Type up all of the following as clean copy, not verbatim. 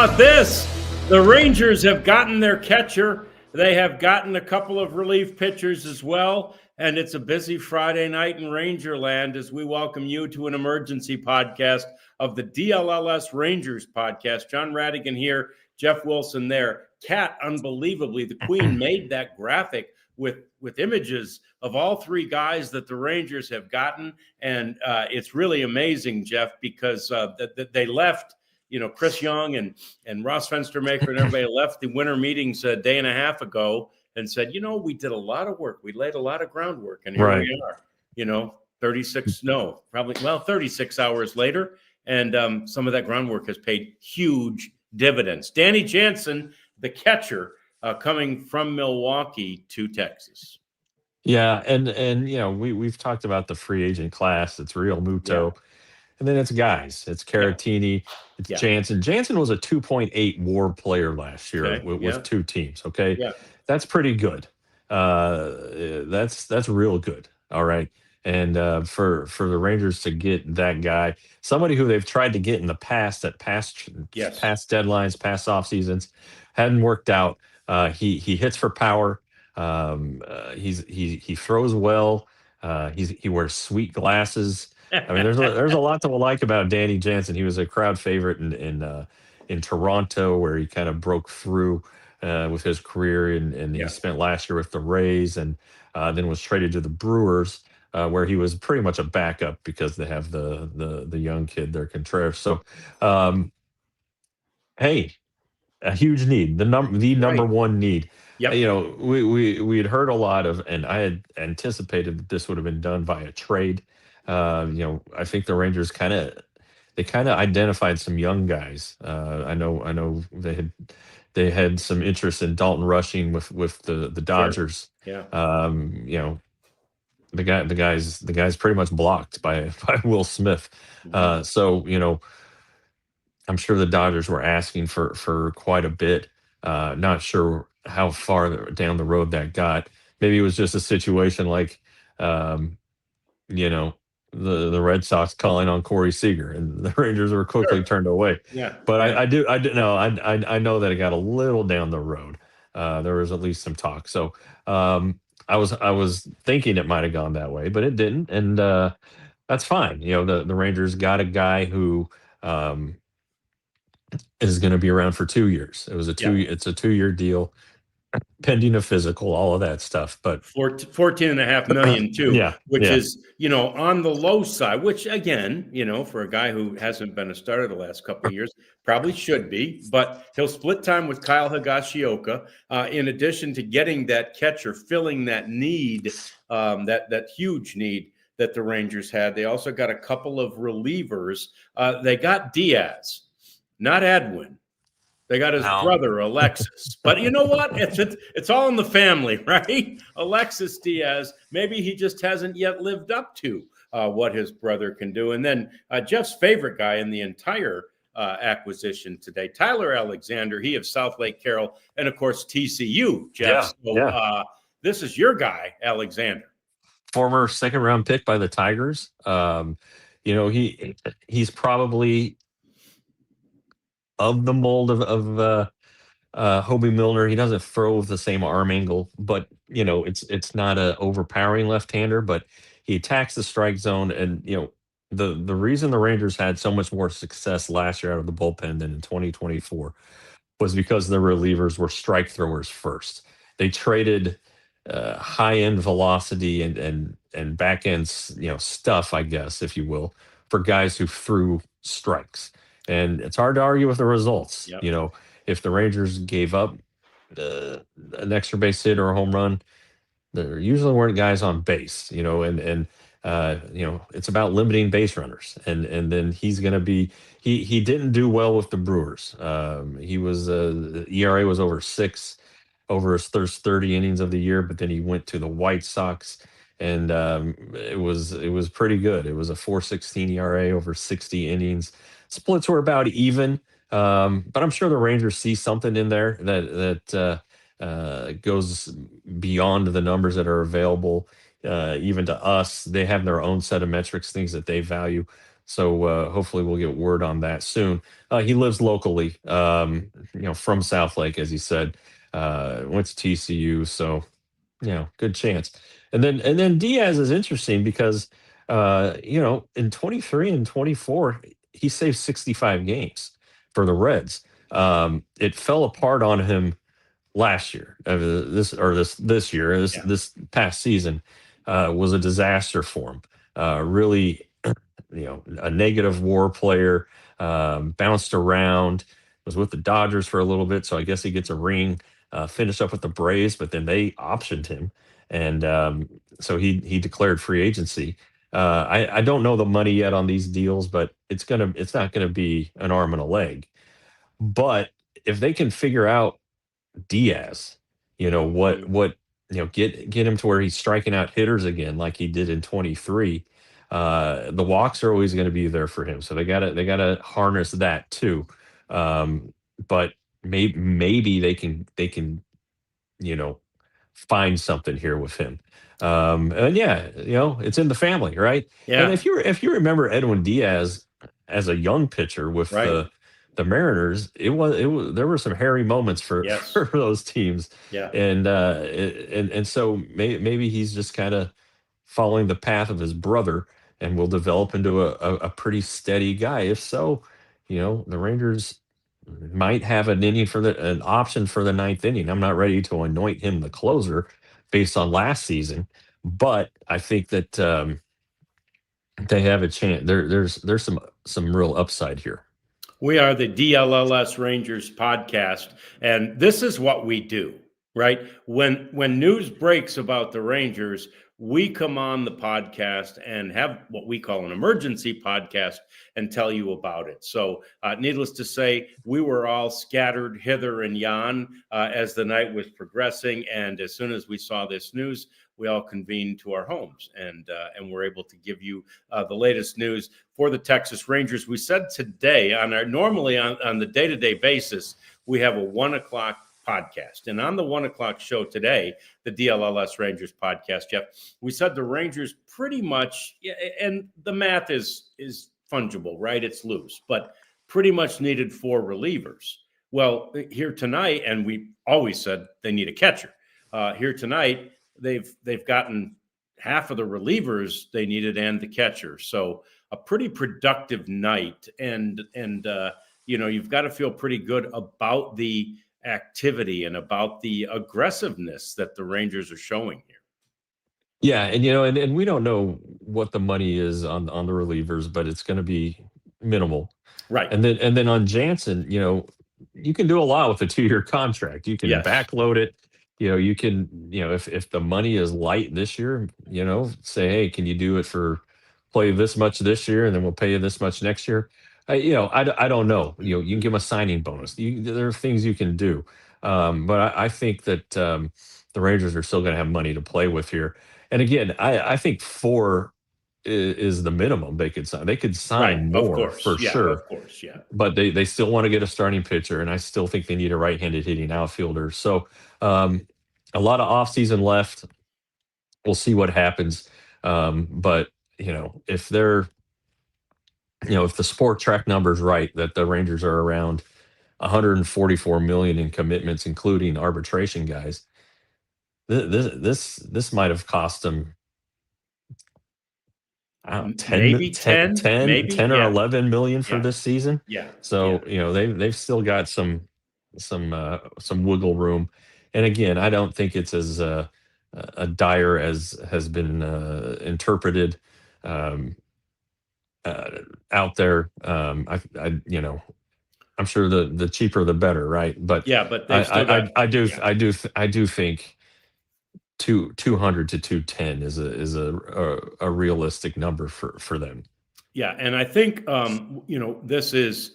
about this? The Rangers have gotten their catcher. They have gotten a couple of relief pitchers as well. And it's a busy Friday night in Rangerland as we welcome you to an emergency podcast of the DLLS Rangers podcast. John Radigan here, Jeff Wilson there. Kat, unbelievably, the Queen made that graphic with images of all three guys that the Rangers have gotten. And it's really amazing, Jeff, because they left, Chris Young and Ross Fenstermaker and everybody left the winter meetings a day and a half ago and said, we did a lot of work. We laid a lot of groundwork. And here we are, 36 hours later. And some of that groundwork has paid huge dividends. Danny Jansen, the catcher, coming from Milwaukee to Texas. Yeah, and we've talked about the free agent class. It's Real Muto. Yeah. And then it's guys. It's Caratini. It's Jansen. Jansen was a 2.8 WAR player last year with two teams. Okay, that's pretty good. That's real good. All right, and for the Rangers to get that guy, somebody who they've tried to get in the past at past deadlines, past off seasons, hadn't worked out. He hits for power. He throws well. He wears sweet glasses. I mean, there's a lot to like about Danny Jansen. He was a crowd favorite in Toronto, where he kind of broke through with his career, and he spent last year with the Rays, and then was traded to the Brewers, where he was pretty much a backup because they have the young kid there, Contreras. So, hey, a huge need, the number one need. Yep. We had heard a lot of, and I had anticipated that this would have been done via trade. I think the Rangers kind of identified some young guys. I know they had some interest in Dalton Rushing with the Dodgers. Sure. Yeah. The guy's pretty much blocked by Will Smith. Mm-hmm. So I'm sure the Dodgers were asking for quite a bit. Not sure how far down the road that got. Maybe it was just a situation like, the Red Sox calling on Corey Seager, and the Rangers were quickly turned away. Yeah, but I know that it got a little down the road. There was at least some talk. So I was thinking it might have gone that way, but it didn't, and that's fine. The Rangers got a guy who is going to be around for 2 years. It's a 2-year deal, pending a physical, all of that stuff. But $14.5 million too, which is, on the low side, which again, for a guy who hasn't been a starter the last couple of years, probably should be, but he'll split time with Kyle Higashioka, in addition to getting that catcher, filling that need, that huge need that the Rangers had. They also got a couple of relievers. They got Diaz, not Edwin. They got his brother, Alexis. But you know what? It's all in the family, right? Alexis Diaz, maybe he just hasn't yet lived up to what his brother can do. And then Jeff's favorite guy in the entire acquisition today, Tyler Alexander, he of South Lake Carroll, and, of course, TCU, Jeff. This is your guy, Alexander. Former second-round pick by the Tigers. He's probably of the mold of Hobie Milner. He doesn't throw with the same arm angle, but it's not a overpowering left-hander, but he attacks the strike zone. And the reason the Rangers had so much more success last year out of the bullpen than in 2024 was because the relievers were strike throwers first. They traded high-end velocity and back-end stuff, I guess, if you will, for guys who threw strikes. And it's hard to argue with the results. Yep. If the Rangers gave up an extra base hit or a home run, there usually weren't guys on base. And it's about limiting base runners. And then he's going to be. He didn't do well with the Brewers. He was the ERA was over 6 over his first 30 innings of the year, but then he went to the White Sox, and it was pretty good. It was a 4.16 ERA over 60 innings. Splits were about even, but I'm sure the Rangers see something in there that goes beyond the numbers that are available, even to us. They have their own set of metrics, things that they value. So hopefully we'll get word on that soon. He lives locally, from South Lake, as he said. Went to TCU, so good chance. And then Diaz is interesting because in 23 and 24, he saved 65 games for the Reds. It fell apart on him last year. This year, this past season was a disaster for him. Really, a negative WAR player, bounced around, was with the Dodgers for a little bit, so I guess he gets a ring. Finished up with the Braves, but then they optioned him, and so he declared free agency. I don't know the money yet on these deals, but it's not gonna be an arm and a leg. But if they can figure out Diaz, get him to where he's striking out hitters again like he did in 23. The walks are always going to be there for him, so they gotta harness that too. But maybe they can you know find something here with him. And yeah, it's in the family, right? And Yeah. if you remember Edwin Diaz as a young pitcher with Right. the Mariners, it was there were some hairy moments for Yes. for those teams. Yeah. And so maybe he's just kind of following the path of his brother and will develop into a pretty steady guy. If so, the Rangers might have an option for the ninth inning. I'm not ready to anoint him the closer based on last season, but I think that they have a chance. There's some real upside here. We are the DLLS Rangers podcast, and this is what we do, right? When news breaks about the Rangers, we come on the podcast and have what we call an emergency podcast and tell you about it. So needless to say, we were all scattered hither and yon as the night was progressing. And as soon as we saw this news, we all convened to our homes and we're able to give you the latest news for the Texas Rangers. We said today normally on the day-to-day basis, we have a 1:00 podcast. And on the 1:00 show today, the DLLS Rangers podcast, Jeff, we said the Rangers pretty much, and the math is fungible, right? It's loose, but pretty much needed 4 relievers. Well, here tonight, and we always said they need a catcher. Here tonight, they've gotten half of the relievers they needed and the catcher. So a pretty productive night. And you've got to feel pretty good about the activity and about the aggressiveness that the Rangers are showing here. Yeah, and we don't know what the money is on the relievers, but it's going to be minimal. Right. And then on Jansen, you can do a lot with a 2-year contract. You can backload it. You can, if the money is light this year, say, hey, can you do it for play this much this year, and then we'll pay you this much next year. I don't know. You can give them a signing bonus. There are things you can do, but I think that the Rangers are still going to have money to play with here. And again, I think 4 is the minimum they could sign. They could sign more for sure. Of course, yeah. But they still want to get a starting pitcher, and I still think they need a right-handed hitting outfielder. So a lot of offseason left. We'll see what happens. But if they're if the sport track number's right, that the Rangers are around 144 million in commitments, including arbitration guys, this might have cost them, I don't know, 10 or 11 million for this season. Yeah. So they've still got some wiggle room. And again, I don't think it's as dire as has been interpreted out there. I'm sure the cheaper the better, right? But I do think 200 to 210 is a realistic number for them. Yeah, and I think this is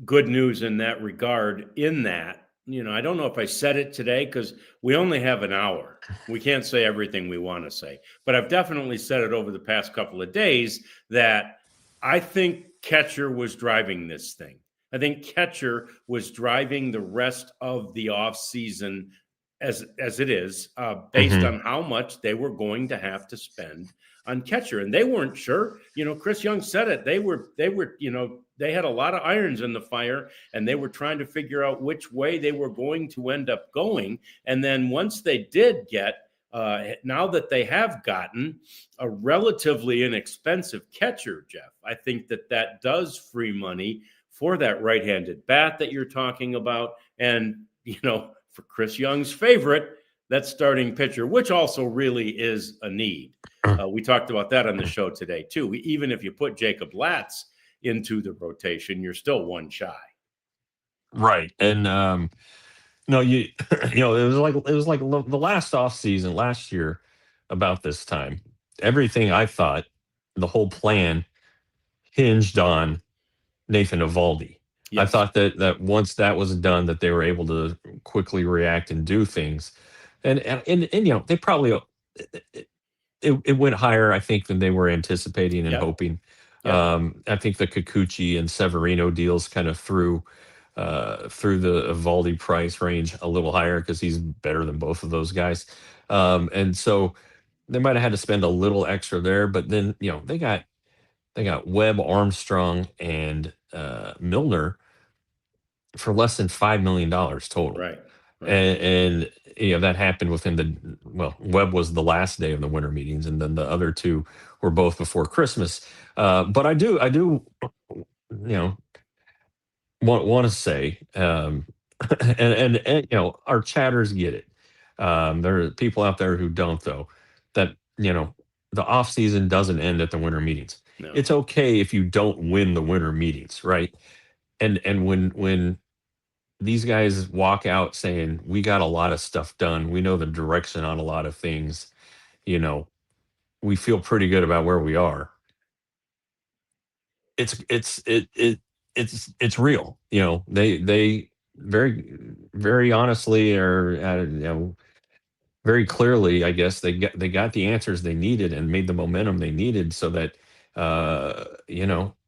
good news in that regard. In that, I don't know if I said it today because we only have an hour. We can't say everything we want to say, but I've definitely said it over the past couple of days that I think catcher was driving this thing. I think catcher was driving the rest of the offseason as it is, based on how much they were going to have to spend on catcher, and they weren't sure. Chris Young said it. They were, they had a lot of irons in the fire, and they were trying to figure out which way they were going to end up going. And then once they did get, now that they have gotten a relatively inexpensive catcher, Jeff, I think that does free money for that right-handed bat that you're talking about, and for Chris Young's favorite, that starting pitcher, which also really is a need. We talked about that on the show today, too. Even if you put Jacob Latz into the rotation, you're still one shy. Right. And, no, it was like the last offseason last year about this time. Everything I thought, the whole plan hinged on Nathan Eovaldi. Yes. I thought that once that was done, that they were able to quickly react and do things, and they probably it went higher, I think, than they were anticipating and hoping. I think the Kikuchi and Severino deals kind of threw the Eovaldi price range a little higher because he's better than both of those guys, and so they might have had to spend a little extra there. But then they got Webb, Armstrong, and Milner for less than $5 million total. Right. And that happened within Webb was the last day of the winter meetings, and then the other two were both before Christmas. But I do want to say, and our chatters get it. There are people out there who don't, though, that the off season doesn't end at the winter meetings. No. It's okay if you don't win the winter meetings, right? And when these guys walk out saying, we got a lot of stuff done, we know the direction on a lot of things, we feel pretty good about where we are. It's real. They very, very honestly, or very clearly, I guess they got the answers they needed and made the momentum they needed so that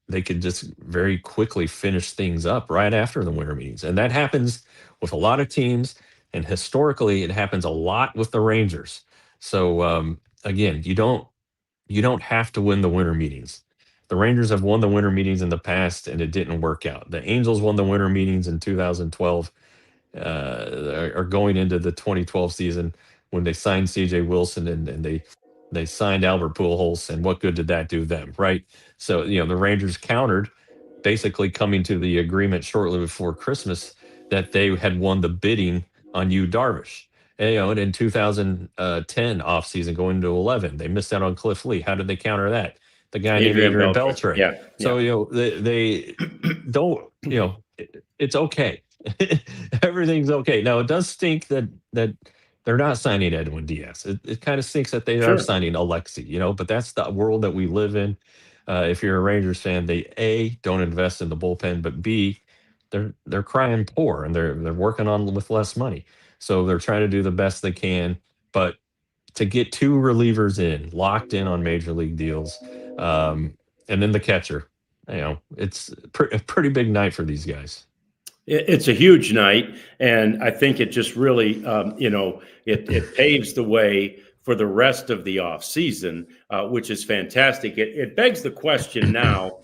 they could just very quickly finish things up right after the winter meetings. And that happens with a lot of teams, and historically it happens a lot with the Rangers. So again, you don't have to win the winter meetings. The Rangers have won the winter meetings in the past and it didn't work out. The Angels won the winter meetings in 2012, are going into the 2012 season when they signed CJ Wilson and they signed Albert Pujols, and what good did that do them, right? So, the Rangers countered, basically coming to the agreement shortly before Christmas that they had won the bidding on Yu Darvish. And in 2010 offseason going into 11, they missed out on Cliff Lee. How did they counter that? The guy named Adrian Beltre. Yeah. So, they don't, it's okay. Everything's okay. Now, it does stink that they're not signing Edwin Diaz. It kind of stinks that they are signing Alexi, but that's the world that we live in. If you're a Rangers fan, they A, don't invest in the bullpen, but B, they're crying poor and they're working on with less money. So they're trying to do the best they can. But to get two relievers locked in on major league deals, and then the catcher, it's a pretty big night for these guys. It's a huge night, and I think it just really, it paves the way for the rest of the off season, which is fantastic. It begs the question now.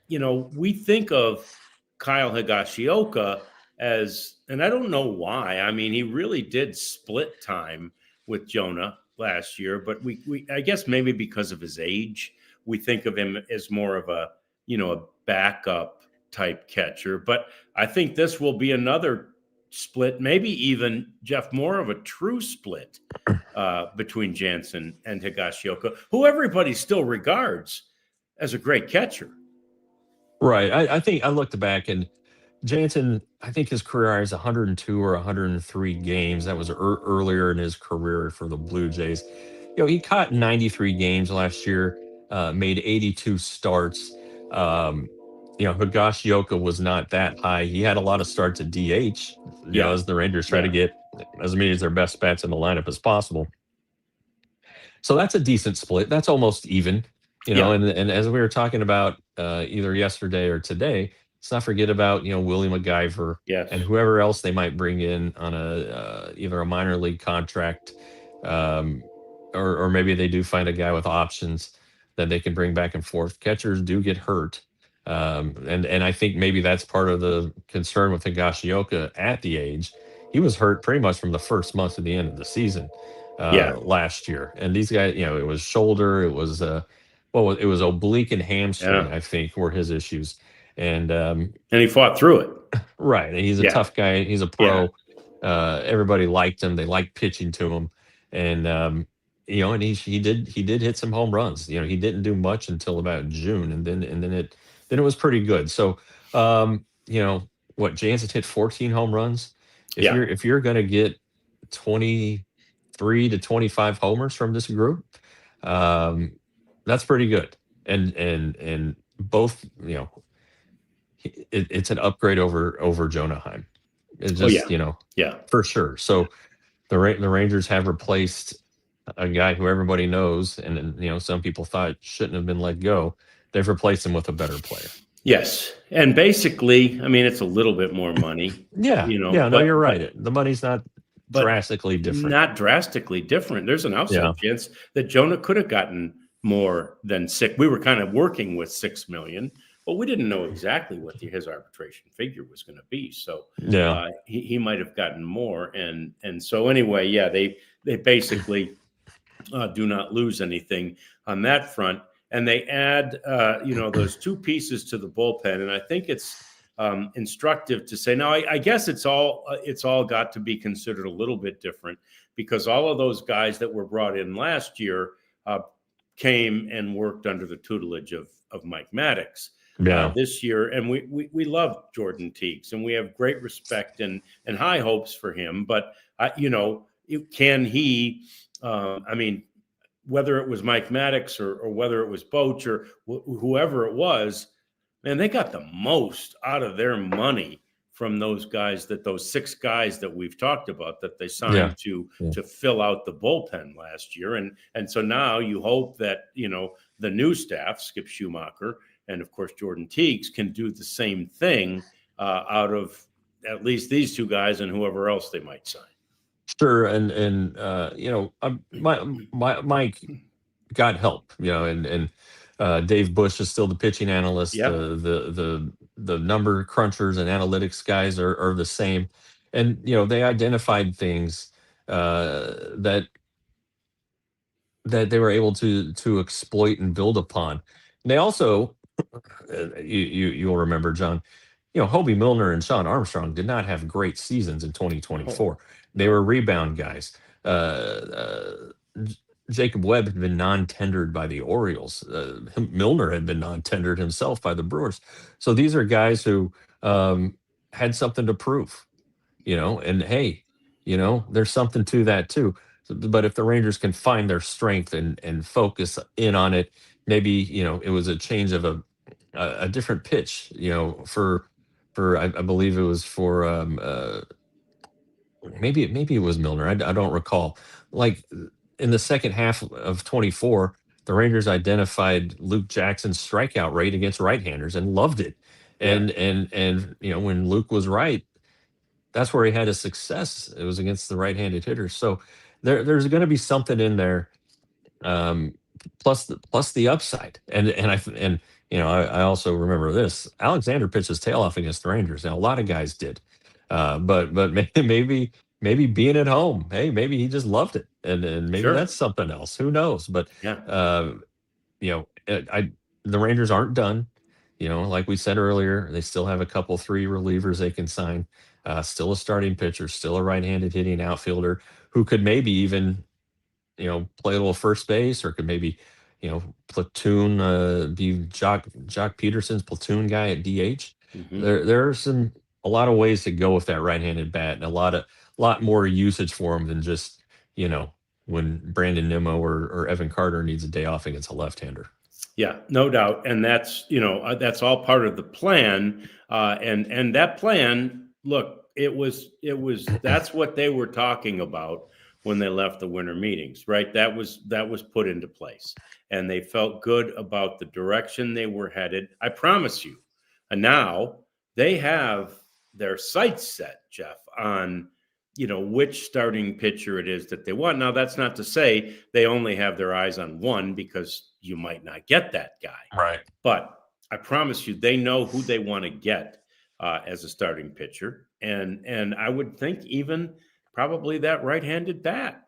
We think of Kyle Higashioka as, and I don't know why. I mean, he really did split time with Jonah last year, but we I guess maybe because of his age, we think of him as more of a backup type catcher. But I think this will be another split, maybe even, Jeff, more of a true split between Jansen and Higashioka, who everybody still regards as a great catcher. Right. I think I looked back, and Jansen, I think his career is 102 or 103 games. That was earlier in his career for the Blue Jays. He caught 93 games last year, made 82 starts. Higashioka was not that high. He had a lot of starts at DH, as the Rangers try to get as many as their best bats in the lineup as possible. So that's a decent split. That's almost even, and as we were talking about either yesterday or today, let's not forget about, Willie MacGyver Yes. and whoever else they might bring in on a either a minor league contract, or maybe they do find a guy with options that they can bring back and forth. Catchers do get hurt. And I think maybe that's part of the concern with Higashioka at the age. He was hurt pretty much from the first month to the end of the season Yeah. last year. And these guys, it was shoulder, it was it was oblique and hamstring, Yeah. I think, were his issues. And he fought through it. Right. And he's a tough guy. He's a pro. Everybody liked him. They liked pitching to him. And and he did hit some home runs. He didn't do much until about June, and then it was pretty good. So what, Jansen hit 14 home runs. If you're gonna get 23 to 25 homers from this group, that's pretty good. And both, it's an upgrade over Jonah Heim. It's just, for sure. So the Rangers have replaced a guy who everybody knows, and some people thought shouldn't have been let go. They've replaced him with a better player. Yes, and basically, I mean, it's a little bit more money. Yeah, no, you're right. The money's not drastically different. Not drastically different. There's an outside chance that Jonah could have gotten more than $6. We were kind of working with $6 million, but we didn't know exactly what his arbitration figure was going to be. So he might have gotten more, and so anyway, they basically do not lose anything on that front. And they add, those two pieces to the bullpen. And I think it's instructive to say, now, I guess it's all got to be considered a little bit different, because all of those guys that were brought in last year came and worked under the tutelage of Mike Maddox this year. And we love Jordan Teagues, and we have great respect and high hopes for him. But, can he, whether it was Mike Maddox or whether it was Boch or whoever it was, man, they got the most out of their money from those guys, those 6 guys that we've talked about that they signed to fill out the bullpen last year. And so now you hope that, the new staff, Skip Schumacher, and of course, Jordan Teagues, can do the same thing out of at least these 2 guys and whoever else they might sign. Sure, and Mike got help, and Dave Bush is still the pitching analyst. The number crunchers and analytics guys are the same, and they identified things that they were able to exploit and build upon. And they also, you'll remember, John, Hobie Milner and Sean Armstrong did not have great seasons in 2024. They were rebound guys. Jacob Webb had been non-tendered by the Orioles. Milner had been non-tendered himself by the Brewers. So these are guys who had something to prove, and hey, there's something to that too. But if the Rangers can find their strength and focus in on it, maybe, it was a change of a different pitch, for I believe it was for maybe it was Milner. I don't recall. Like in the second half of 24, the Rangers identified Luke Jackson's strikeout rate against right-handers and loved it. And when Luke was right, that's where he had his success. It was against the right-handed hitters. So there's going to be something in there, plus the upside. I also remember this. Alexander pitched his tail off against the Rangers. Now, a lot of guys did. But maybe being at home, hey, maybe he just loved it, and maybe that's something else. Who knows? But the Rangers aren't done. Like we said earlier, they still have a couple 3 relievers they can sign. Still a starting pitcher, still a right-handed hitting outfielder who could maybe even play a little first base, or could maybe platoon, be Jock Peterson's platoon guy at DH. Mm-hmm. There are a lot of ways to go with that right-handed bat, and a lot more usage for him than just, when Brandon Nimmo or Evan Carter needs a day off against a left-hander. Yeah, no doubt. And that's, that's all part of the plan. And that plan, look, it was that's what they were talking about when they left the winter meetings, right? That was put into place, and they felt good about the direction they were headed. I promise you. And now, they have their sights set, Jeff, on, which starting pitcher it is that they want. Now, that's not to say they only have their eyes on one, because you might not get that guy. Right. But I promise you, they know who they want to get as a starting pitcher. And I would think even probably that right-handed bat.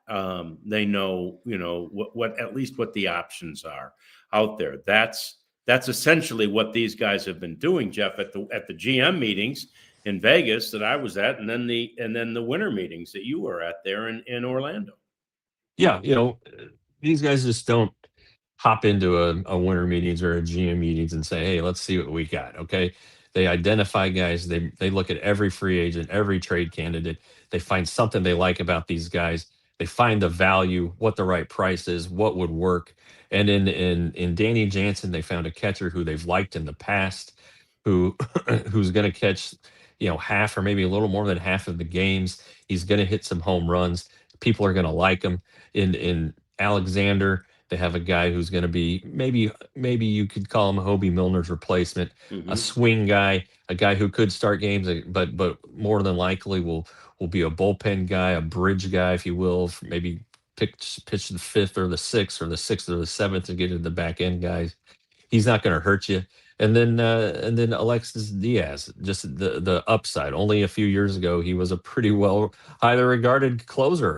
They know, what at least what the options are out there. That's essentially what these guys have been doing, Jeff, at the GM meetings in Vegas that I was at, and then the winter meetings that you were at there in Orlando. Yeah, these guys just don't hop into a winter meetings or a GM meetings and say, hey, let's see what we got. Okay. They identify guys. They look at every free agent, every trade candidate. They find something they like about these guys. They find the value, what the right price is, what would work. And in Danny Jansen, they found a catcher who they've liked in the past, who's going to catch, half or maybe a little more than half of the games. He's going to hit some home runs. People are going to like him. In Alexander, they have a guy who's going to be maybe you could call him Hobie Milner's replacement, a swing guy, a guy who could start games, but more than likely will be a bullpen guy, a bridge guy, if you will, maybe pitch the fifth or the sixth or the seventh to get into the back end guys. He's not going to hurt you. And then Alexis Diaz, just the upside. Only a few years ago, he was a pretty highly regarded closer,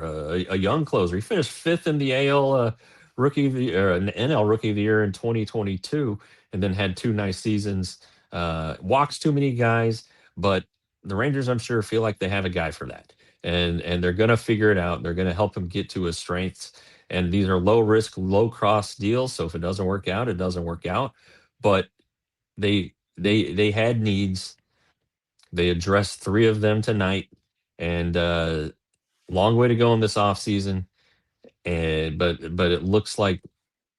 a young closer. He finished fifth in the AL Rookie of the Year, an NL Rookie of the Year in 2022, and then had 2 nice seasons. Walks too many guys, but the Rangers, I'm sure, feel like they have a guy for that, and they're going to figure it out. They're going to help him get to his strengths. And these are low risk, low cost deals. So if it doesn't work out, it doesn't work out. But they had needs. They addressed 3 of them tonight, and long way to go in this offseason. And but it looks like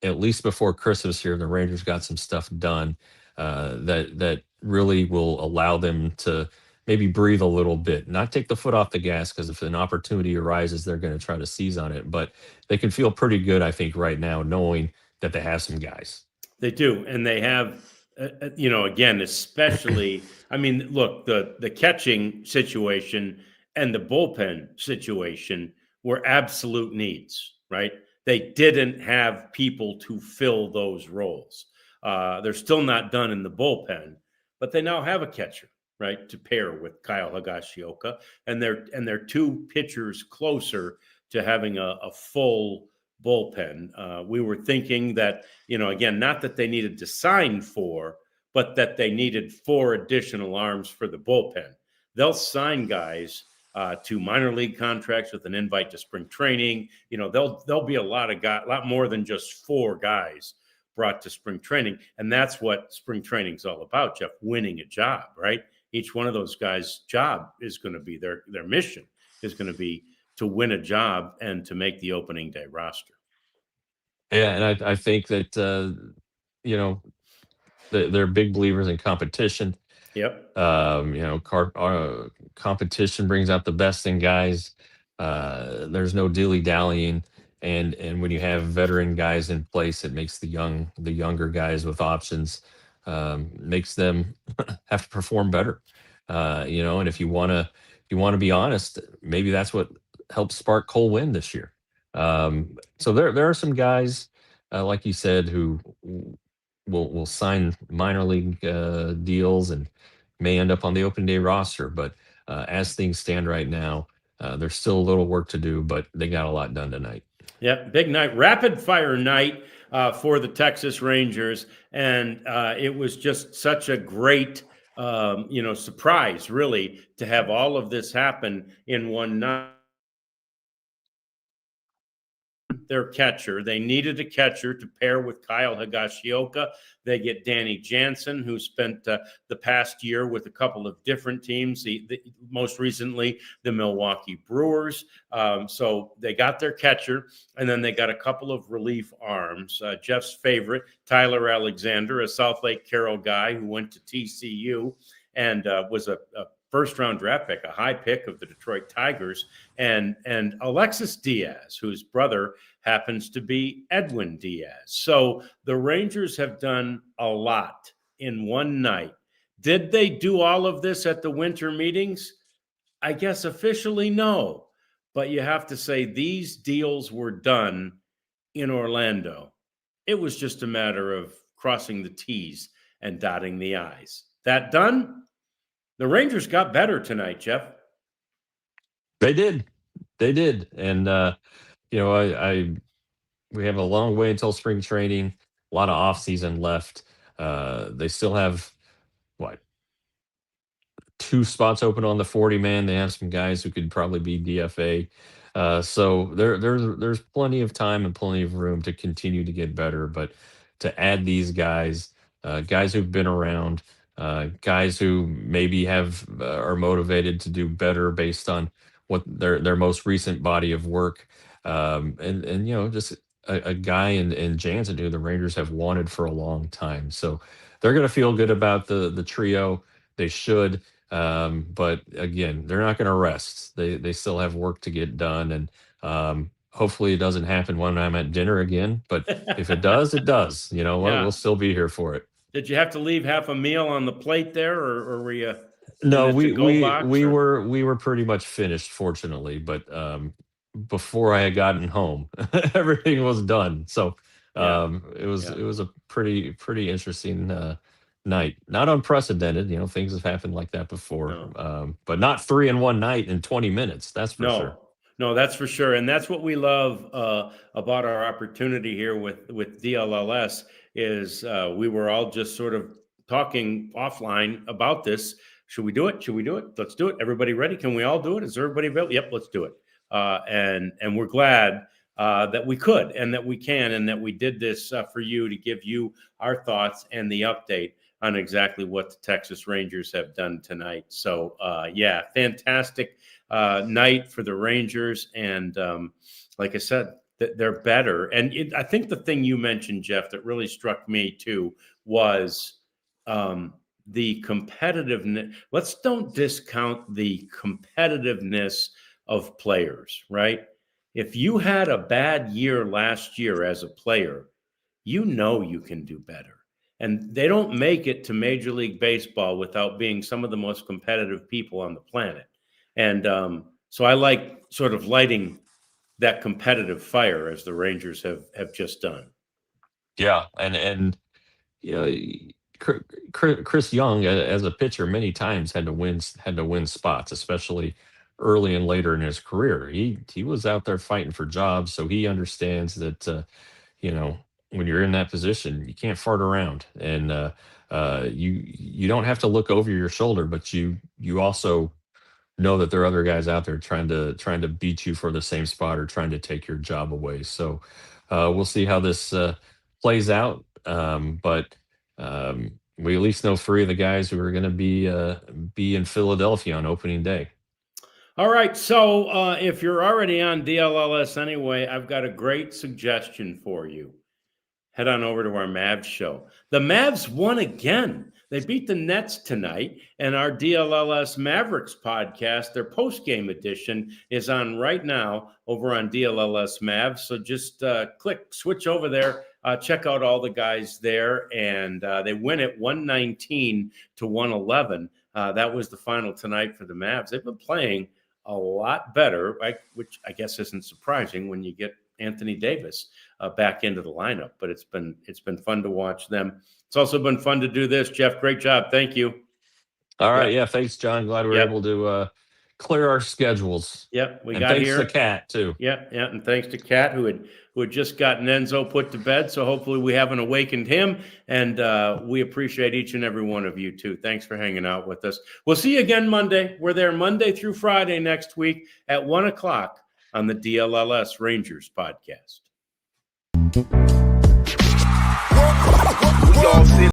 at least before Christmas here, the Rangers got some stuff done that really will allow them to maybe breathe a little bit, not take the foot off the gas, because if an opportunity arises, they're going to try to seize on it. But they can feel pretty good, I think, right now, knowing that they have some guys. They do, and they have, again, especially. I mean, look, the catching situation and the bullpen situation were absolute needs, right? They didn't have people to fill those roles. They're still not done in the bullpen, but they now have a catcher, right, to pair with Kyle Higashioka, and they're 2 pitchers closer to having a full bullpen. We were thinking that, again, not that they needed to sign 4, but that they needed 4 additional arms for the bullpen. They'll sign guys to minor league contracts with an invite to spring training. There'll be a lot more than just 4 guys brought to spring training. And that's what spring training is all about, Jeff, winning a job, right? Each one of those guys' job is going to be their mission is going to be to win a job and to make the opening day roster. Yeah, and I think that they're big believers in competition. Yep. Competition brings out the best in guys. There's no dilly-dallying, and when you have veteran guys in place, it makes the younger guys with options, makes them have to perform better. And if you want to be honest, maybe that's what helped spark Cole Winn this year. So there are some guys, like you said, who will sign minor league deals and may end up on the open day roster. But as things stand right now, there's still a little work to do, but they got a lot done tonight. Yep, big night, rapid fire night for the Texas Rangers, and it was just such a great, surprise, really, to have all of this happen in one night. Their catcher. They needed a catcher to pair with Kyle Higashioka. They get Danny Jansen, who spent the past year with a couple of different teams, most recently the Milwaukee Brewers. So they got their catcher, and then they got a couple of relief arms. Jeff's favorite, Tyler Alexander, a South Lake Carroll guy who went to TCU and was a first-round draft pick, a high pick of the Detroit Tigers, and Alexis Diaz, whose brother happens to be Edwin Diaz. So the Rangers have done a lot in one night, Did they do all of this at the winter meetings? I guess officially no. But you have to say these deals were done in Orlando. It was just a matter of crossing the T's and dotting the I's. That done? The Rangers got better tonight, Jeff. They did. And, we have a long way until spring training, a lot of offseason left. They still have, what, 2 spots open on the 40-man. They have some guys who could probably be DFA. So there's plenty of time and plenty of room to continue to get better. But to add these guys, guys who've been around, guys who maybe are motivated to do better based on what their most recent body of work, and just a guy in Jansen who the Rangers have wanted for a long time. So they're going to feel good about the trio. They should. But again, they're not going to rest. They still have work to get done, and hopefully it doesn't happen when I'm at dinner again. But if it does, it does. You know what? Yeah. We'll still be here for it. Did you have to leave half a meal on the plate there, or were you? No, we were pretty much finished, fortunately. But before I had gotten home, everything was done. So it was a pretty interesting night. Not unprecedented, things have happened like that before. No. But not 3 in one night in 20 minutes. That's for sure. No, that's for sure. And that's what we love about our opportunity here with DLLS is we were all just sort of talking offline about this. Should we do it? Let's do it. Everybody ready? Can we all do it? Is everybody available? Yep, let's do it. And we're glad that we could and that we can and that we did this for you to give you our thoughts and the update on exactly what the Texas Rangers have done tonight. So, fantastic night for the Rangers. And like I said, they're better. And I think the thing you mentioned, Jeff, that really struck me too was the competitiveness. Let's don't discount the competitiveness of players, right? If you had a bad year last year as a player, you can do better. And they don't make it to Major League Baseball without being some of the most competitive people on the planet. And so I like sort of lighting that competitive fire as the Rangers have just done. Yeah, and Chris Young as a pitcher many times had to win spots, especially early and later in his career. He was out there fighting for jobs, so he understands that when you're in that position, you can't fart around, and you don't have to look over your shoulder, but you also know that there are other guys out there trying to beat you for the same spot or trying to take your job away. So we'll see how this plays out. But we at least know 3 of the guys who are going to be in Philadelphia on opening day. All right. So if you're already on DLLS anyway, I've got a great suggestion for you. Head on over to our Mavs show. The Mavs won again. They beat the Nets tonight, and our DLLS Mavericks podcast, their post-game edition, is on right now over on DLLS Mavs. So just switch over there, check out all the guys there, and they win it 119-111. That was the final tonight for the Mavs. They've been playing a lot better, which I guess isn't surprising when you get Anthony Davis back into the lineup, but it's been fun to watch them. It's also been fun to do this, Jeff. Great job. Thank you. All right. Yeah. Thanks, John. Glad we were able to clear our schedules. Yep. Thanks to Kat too. Yeah. And thanks to Kat who had just gotten Enzo put to bed. So hopefully we haven't awakened him, and we appreciate each and every one of you too. Thanks for hanging out with us. We'll see you again Monday. We're there Monday through Friday next week at 1:00 on the DLLS Rangers podcast.